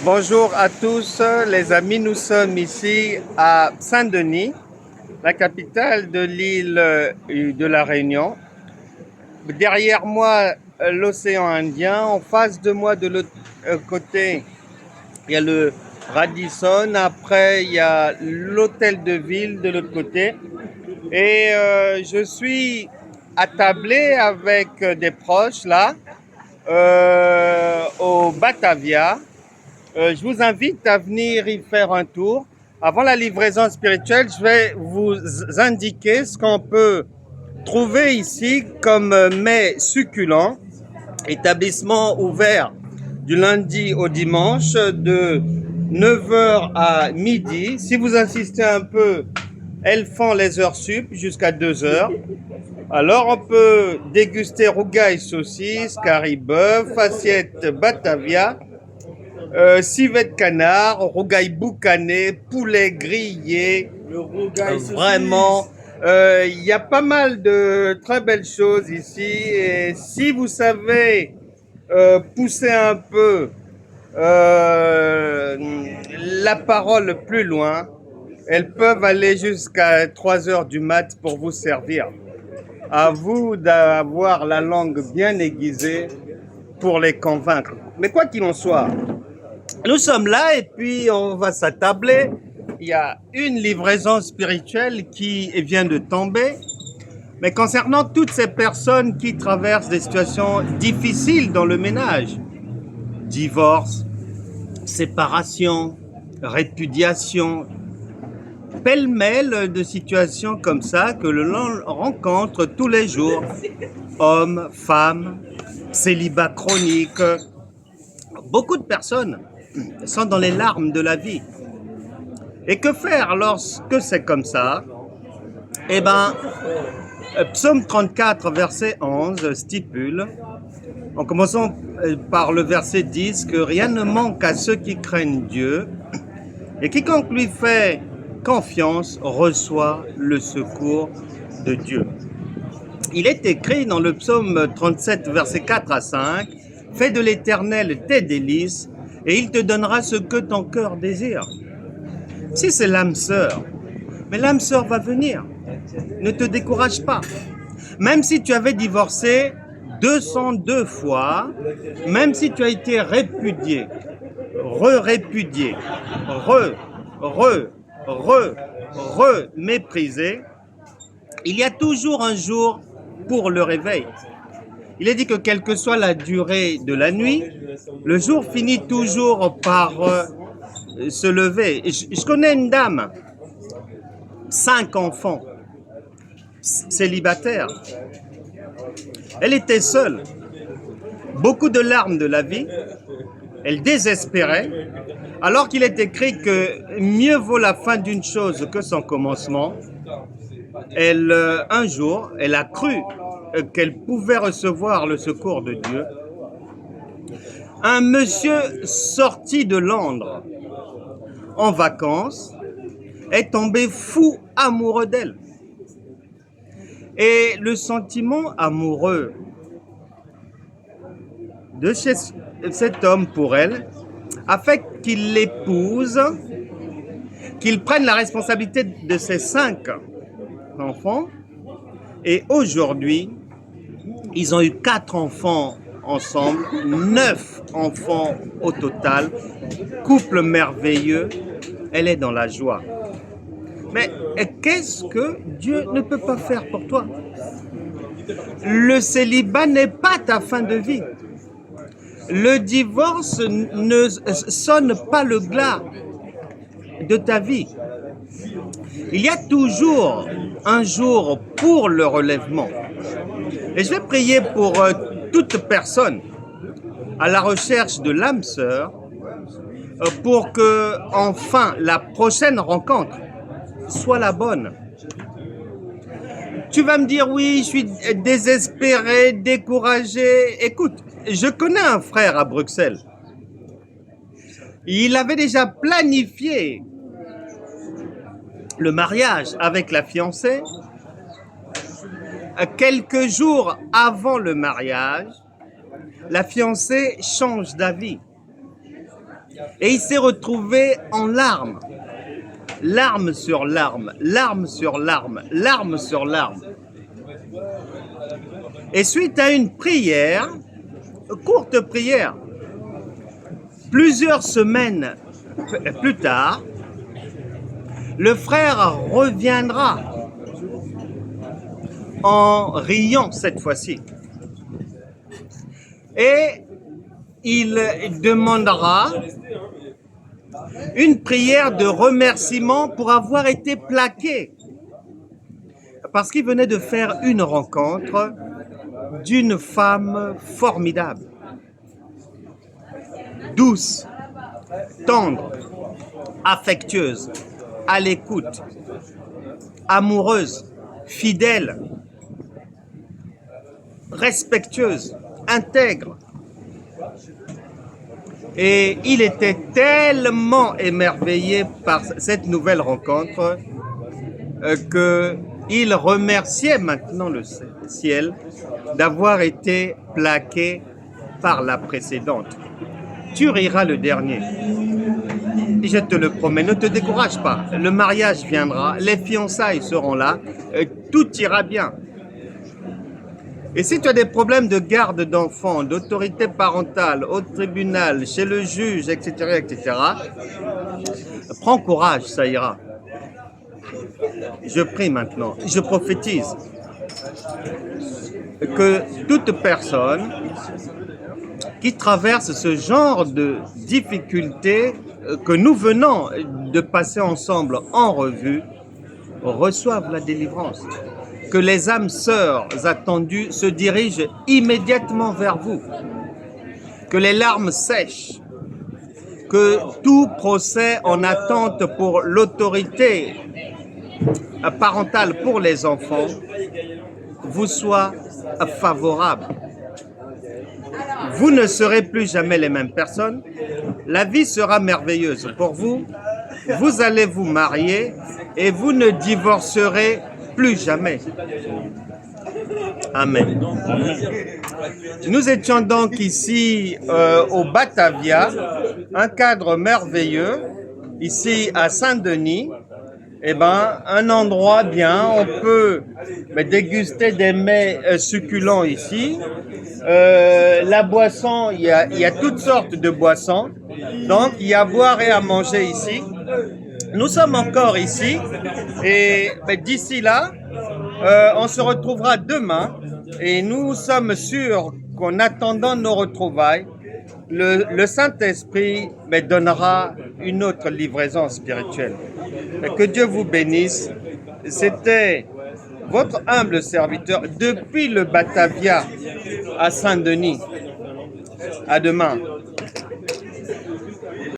Bonjour à tous les amis, nous sommes ici à Saint-Denis, la capitale de l'île de la Réunion. Derrière moi, l'océan Indien. En face de moi, de l'autre côté, il y a le Radisson. Après, il y a l'hôtel de ville de l'autre côté. Et je suis attablé avec des proches là, au Batavia. Je vous invite à venir y faire un tour. Avant la livraison spirituelle, je vais vous indiquer ce qu'on peut trouver ici comme mets succulents. Établissement ouvert du lundi au dimanche de 9h à midi. Si vous insistez un peu, elles font les heures sup jusqu'à 2h. Alors on peut déguster rougail saucisse, caribœuf, assiette Batavia, civette canard, rougail boucané, poulet grillé. Le rougail Vraiment, il y a pas mal de très belles choses ici. Et si vous savez pousser un peu la parole plus loin, elles peuvent aller jusqu'à 3 heures du mat pour vous servir. À vous d'avoir la langue bien aiguisée pour les convaincre. Mais quoi qu'il en soit, nous sommes là et puis on va s'attabler. Il y a une livraison spirituelle qui vient de tomber. Mais concernant toutes ces personnes qui traversent des situations difficiles dans le ménage, divorce, séparation, répudiation, pêle-mêle de situations comme ça que l'on rencontre tous les jours, hommes, femmes, célibat chronique, beaucoup de personnes sont dans les larmes de la vie. Et que faire lorsque c'est comme ça? Eh bien, Psaume 34, verset 11 stipule, en commençant par le verset 10, que rien ne manque à ceux qui craignent Dieu, et quiconque lui fait confiance reçoit le secours de Dieu. Il est écrit dans le psaume 37, verset 4 à 5, « Fais de l'Éternel tes délices, et il te donnera ce que ton cœur désire. » Si c'est l'âme sœur, mais l'âme sœur va venir. Ne te décourage pas. Même si tu avais divorcé 202 fois, même si tu as été répudié, répudié, méprisé, il y a toujours un jour pour le réveil. Il est dit que quelle que soit la durée de la nuit, le jour finit toujours par se lever. Je connais une dame, 5 enfants, célibataire. Elle était seule, beaucoup de larmes de la vie, elle désespérait, alors qu'il est écrit que mieux vaut la fin d'une chose que son commencement. Elle, un jour, elle a cru qu'elle pouvait recevoir le secours de Dieu. Un monsieur sorti de Londres en vacances est tombé fou amoureux d'elle. Et le sentiment amoureux de cet homme pour elle a fait qu'il l'épouse, qu'il prenne la responsabilité de ses 5 enfants. Et aujourd'hui, ils ont eu 4 enfants ensemble, 9 enfants au total, couple merveilleux, elle est dans la joie. Mais qu'est-ce que Dieu ne peut pas faire pour toi? Le célibat n'est pas ta fin de vie. Le divorce ne sonne pas le glas de ta vie. Il y a toujours un jour pour le relèvement. Et je vais prier pour toute personne à la recherche de l'âme sœur pour que, enfin, la prochaine rencontre soit la bonne. Tu vas me dire, oui, je suis désespéré, découragé. Écoute, je connais un frère à Bruxelles. Il avait déjà planifié le mariage avec la fiancée. Quelques jours avant le mariage, la fiancée change d'avis. Et il s'est retrouvé en larmes. Larmes sur larmes, larmes sur larmes, larmes sur larmes. Et suite à une prière, courte prière, plusieurs semaines plus tard, le frère reviendra en riant cette fois-ci. Et il demandera une prière de remerciement pour avoir été plaqué. Parce qu'il venait de faire une rencontre d'une femme formidable, douce, tendre, affectueuse, à l'écoute, amoureuse, fidèle, respectueuse, intègre. Et il était tellement émerveillé par cette nouvelle rencontre qu'il remerciait maintenant le ciel d'avoir été plaqué par la précédente. Tu riras le dernier. Je te le promets, ne te décourage pas. Le mariage viendra, les fiançailles seront là, tout ira bien. Et si tu as des problèmes de garde d'enfants, d'autorité parentale, au tribunal, chez le juge, etc., etc., prends courage, ça ira. Je prie maintenant, je prophétise que toute personne qui traverse ce genre de difficultés que nous venons de passer ensemble en revue reçoivent la délivrance. Que les âmes sœurs attendues se dirigent immédiatement vers vous, que les larmes sèchent, que tout procès en attente pour l'autorité parentale pour les enfants vous soit favorable. Vous ne serez plus jamais les mêmes personnes, la vie sera merveilleuse pour vous, vous allez vous marier et vous ne divorcerez plus jamais. Amen. Nous étions donc ici au Batavia, un cadre merveilleux, ici à Saint-Denis. Eh ben, un endroit bien, on peut déguster des mets succulents ici. La boisson, il y a toutes sortes de boissons. Donc, il y a à boire et à manger ici. Nous sommes encore ici et d'ici là, on se retrouvera demain et nous sommes sûrs qu'en attendant nos retrouvailles, le Saint-Esprit donnera une autre livraison spirituelle. Que Dieu vous bénisse. C'était votre humble serviteur depuis le Batavia à Saint-Denis. À demain.